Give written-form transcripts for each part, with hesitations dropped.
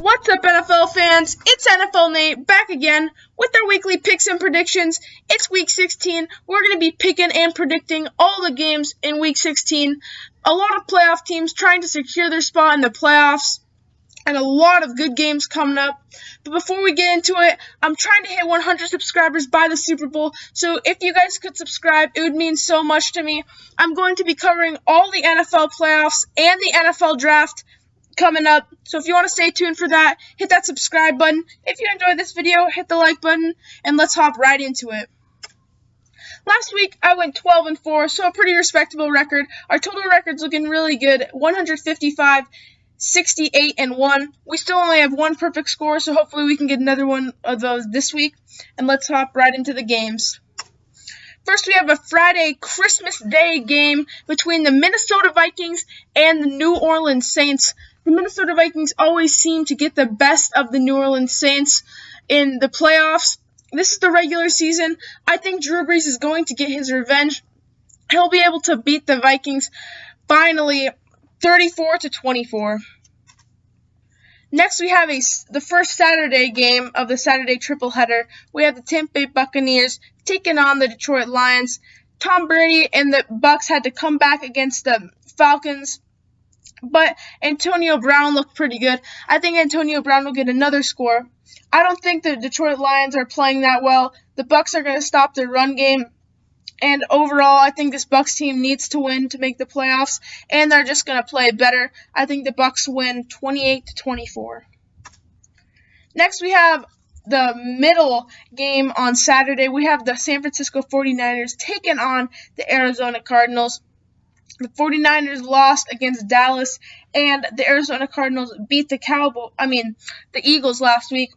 What's up, NFL fans? It's NFL Nate back again with our weekly picks and predictions. It's Week 16. We're going to be picking and predicting all the games in Week 16. A lot of playoff teams trying to secure their spot in the playoffs, and a lot of good games coming up. But before we get into it, I'm trying to hit 100 subscribers by the Super Bowl, so if you guys could subscribe, it would mean so much to me. I'm going to be covering all the NFL playoffs and the NFL draft coming up, so if you want to stay tuned for that, hit that subscribe button. If you enjoyed this video, hit the like button, and let's hop right into it. Last week, I went 12-4, so a pretty respectable record. Our total record's looking really good, 155, 68-1. We still only have one perfect score, so hopefully we can get another one of those this week, and let's hop right into the games. First, we have a Friday Christmas Day game between the Minnesota Vikings and the New Orleans Saints. The Minnesota Vikings always seem to get the best of the New Orleans Saints in the playoffs. This is the regular season. I think Drew Brees is going to get his revenge. He'll be able to beat the Vikings finally 34-24. Next, we have the first Saturday game of the Saturday tripleheader. We have the Tampa Bay Buccaneers taking on the Detroit Lions. Tom Brady and the Bucs had to come back against the Falcons, but Antonio Brown looked pretty good. I think Antonio Brown will get another score. I don't think the Detroit Lions are playing that well. The Bucs are going to stop their run game. And overall, I think this Bucs team needs to win to make the playoffs, and they're just going to play better. I think the Bucs win 28-24. Next, we have the middle game on Saturday. We have the San Francisco 49ers taking on the Arizona Cardinals. The 49ers lost against Dallas, and the Arizona Cardinals beat the Eagles last week.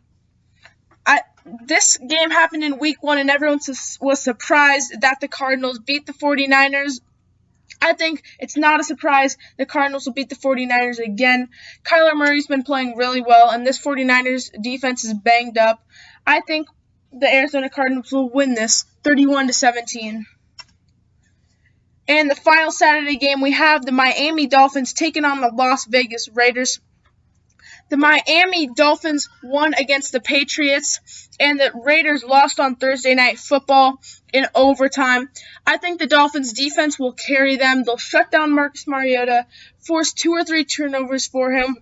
This game happened in Week 1, and everyone was surprised that the Cardinals beat the 49ers. I think it's not a surprise. The Cardinals will beat the 49ers again. Kyler Murray's been playing really well, and this 49ers defense is banged up. I think the Arizona Cardinals will win this 31-17. And the final Saturday game, we have the Miami Dolphins taking on the Las Vegas Raiders. The Miami Dolphins won against the Patriots, and the Raiders lost on Thursday Night Football in overtime. I think the Dolphins' defense will carry them. They'll shut down Marcus Mariota, force 2 or 3 turnovers for him,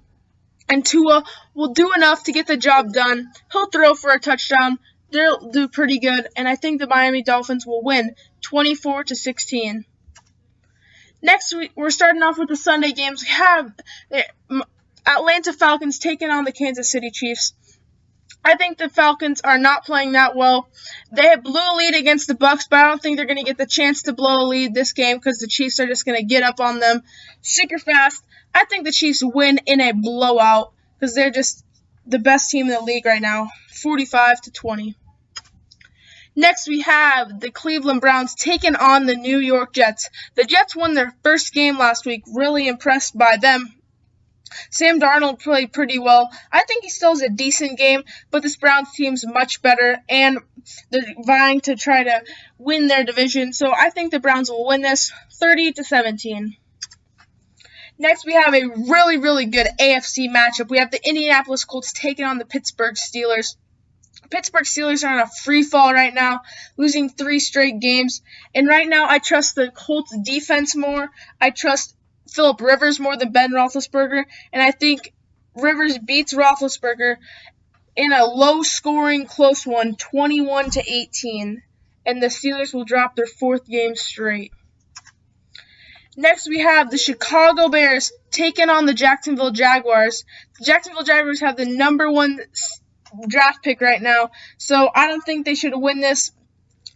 and Tua will do enough to get the job done. He'll throw for a touchdown. They'll do pretty good, and I think the Miami Dolphins will win 24-16. Next, we're starting off with the Sunday games. We have the Atlanta Falcons taking on the Kansas City Chiefs. I think the Falcons are not playing that well. They blew a lead against the Bucs, but I don't think they're going to get the chance to blow a lead this game because the Chiefs are just going to get up on them super fast. I think the Chiefs win in a blowout because they're just the best team in the league right now, 45-20. Next, we have the Cleveland Browns taking on the New York Jets. The Jets won their first game last week. Really impressed by them. Sam Darnold played pretty well. I think he still has a decent game, but this Browns team's much better, and they're vying to try to win their division. So I think the Browns will win this 30-17. Next, we have a really, really good AFC matchup. We have the Indianapolis Colts taking on the Pittsburgh Steelers. Pittsburgh Steelers are on a free fall right now, losing 3 straight games. And right now, I trust the Colts defense more. I trust Phillip Rivers more than Ben Roethlisberger. And I think Rivers beats Roethlisberger in a low-scoring, close one, 21-18. And the Steelers will drop their 4th game straight. Next, we have the Chicago Bears taking on the Jacksonville Jaguars. The Jacksonville Jaguars have the number 1 draft pick right now, so I don't think they should win this.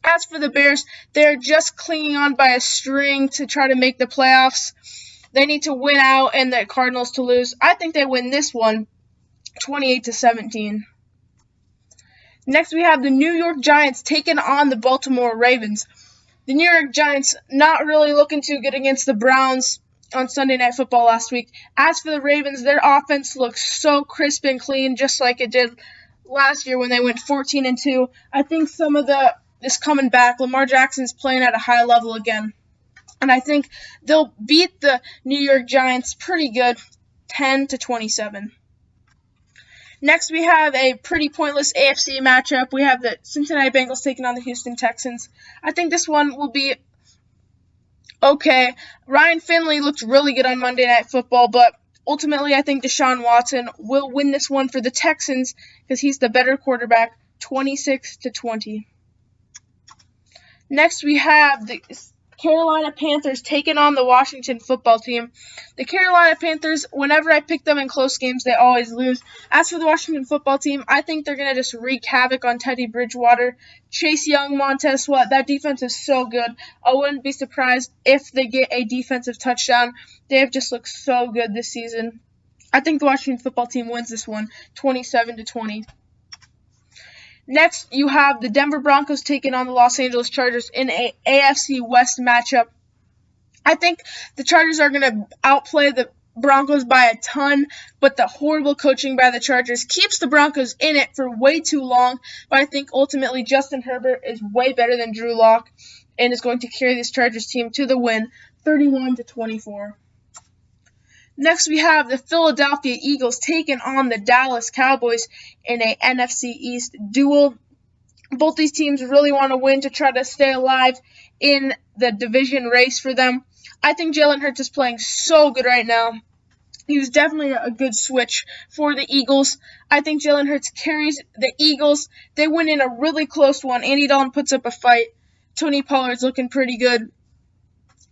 As for the Bears, they're just clinging on by a string to try to make the playoffs. They need to win out and the Cardinals to lose. I think they win this one 28-17. Next, we have the New York Giants taking on the Baltimore Ravens. The New York Giants not really looking too good against the Browns on Sunday Night Football last week. As for the Ravens, their offense looks so crisp and clean, just like it did last year when they went 14-2. I think some of is coming back. Lamar Jackson's playing at a high level again. And I think they'll beat the New York Giants pretty good, 10-27. Next, we have a pretty pointless AFC matchup. We have the Cincinnati Bengals taking on the Houston Texans. I think this one will be okay. Ryan Finley looked really good on Monday Night Football, but ultimately I think Deshaun Watson will win this one for the Texans because he's the better quarterback, 26-20. Next, we have the Carolina Panthers taking on the Washington football team. The Carolina Panthers, whenever I pick them in close games, they always lose. As for the Washington football team, I think they're going to just wreak havoc on Teddy Bridgewater. Chase Young, Montez Sweat, that defense is so good. I wouldn't be surprised if they get a defensive touchdown. They have just looked so good this season. I think the Washington football team wins this one, 27-20. Next, you have the Denver Broncos taking on the Los Angeles Chargers in a AFC West matchup. I think the Chargers are going to outplay the Broncos by a ton, but the horrible coaching by the Chargers keeps the Broncos in it for way too long. But I think ultimately Justin Herbert is way better than Drew Lock and is going to carry this Chargers team to the win, 31-24. Next, we have the Philadelphia Eagles taking on the Dallas Cowboys in a NFC East duel. Both these teams really want to win to try to stay alive in the division race for them. I think Jalen Hurts is playing so good right now. He was definitely a good switch for the Eagles. I think Jalen Hurts carries the Eagles. They win in a really close one. Andy Dalton puts up a fight. Tony Pollard's looking pretty good.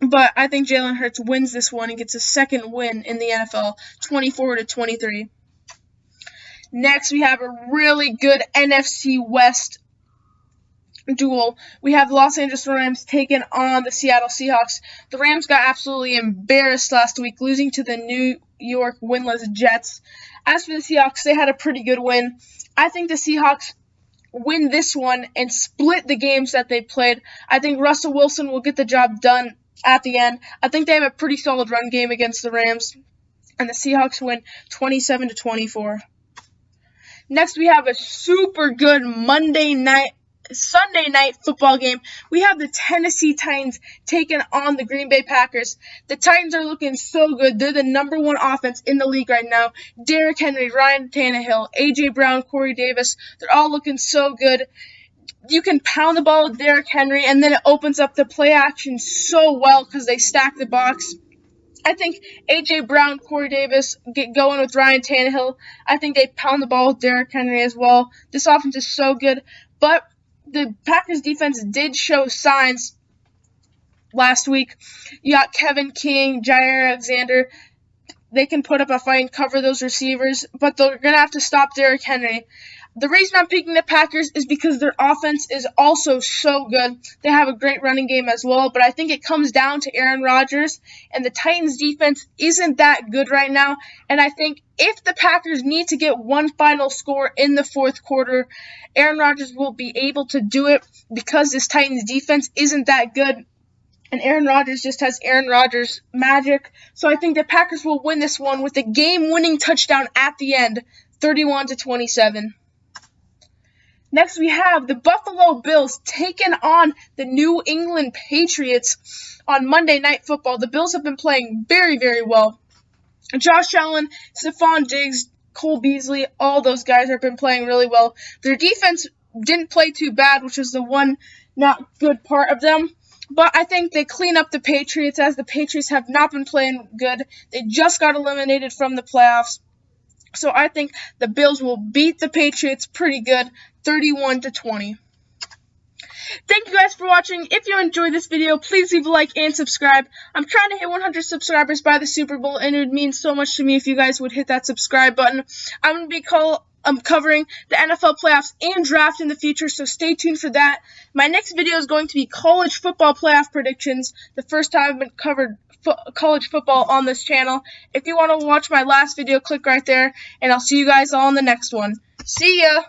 But I think Jalen Hurts wins this one and gets a second win in the NFL, 24-23. Next, we have a really good NFC West duel. We have the Los Angeles Rams taking on the Seattle Seahawks. The Rams got absolutely embarrassed last week, losing to the New York winless Jets. As for the Seahawks, they had a pretty good win. I think the Seahawks win this one and split the games that they played. I think Russell Wilson will get the job done at the end. I think they have a pretty solid run game against the Rams, and the Seahawks win 27-24. Next, we have a super good Sunday night football game. We have the Tennessee Titans taking on the Green Bay Packers. The Titans are looking so good. They're the number one offense in the league right now. Derrick Henry, Ryan Tannehill, A.J. Brown, Corey Davis, they're all looking so good. You can pound the ball with Derrick Henry, and then it opens up the play action so well because they stack the box. I think A.J. Brown, Corey Davis get going with Ryan Tannehill. I think they pound the ball with Derrick Henry as well. This offense is so good. But the Packers defense did show signs last week. You got Kevin King, Jair Alexander. They can put up a fight and cover those receivers, but they're going to have to stop Derrick Henry. The reason I'm picking the Packers is because their offense is also so good. They have a great running game as well, but I think it comes down to Aaron Rodgers, and the Titans' defense isn't that good right now, and I think if the Packers need to get one final score in the fourth quarter, Aaron Rodgers will be able to do it because this Titans' defense isn't that good, and Aaron Rodgers just has Aaron Rodgers magic. So I think the Packers will win this one with a game-winning touchdown at the end, 31-27. Next, we have the Buffalo Bills taking on the New England Patriots on Monday Night Football. The Bills have been playing very, very well. Josh Allen, Stephon Diggs, Cole Beasley, all those guys have been playing really well. Their defense didn't play too bad, which was the one not good part of them. But I think they clean up the Patriots, as the Patriots have not been playing good. They just got eliminated from the playoffs. So I think the Bills will beat the Patriots pretty good, 31-20. Thank you guys for watching. If you enjoyed this video, please leave a like and subscribe. I'm trying to hit 100 subscribers by the Super Bowl, and it would mean so much to me if you guys would hit that subscribe button. I'm going to be covering the NFL playoffs and draft in the future, so stay tuned for that. My next video is going to be college football playoff predictions, the first time I've been covered college football on this channel. If you want to watch my last video, click right there, and I'll see you guys all in the next one. See ya!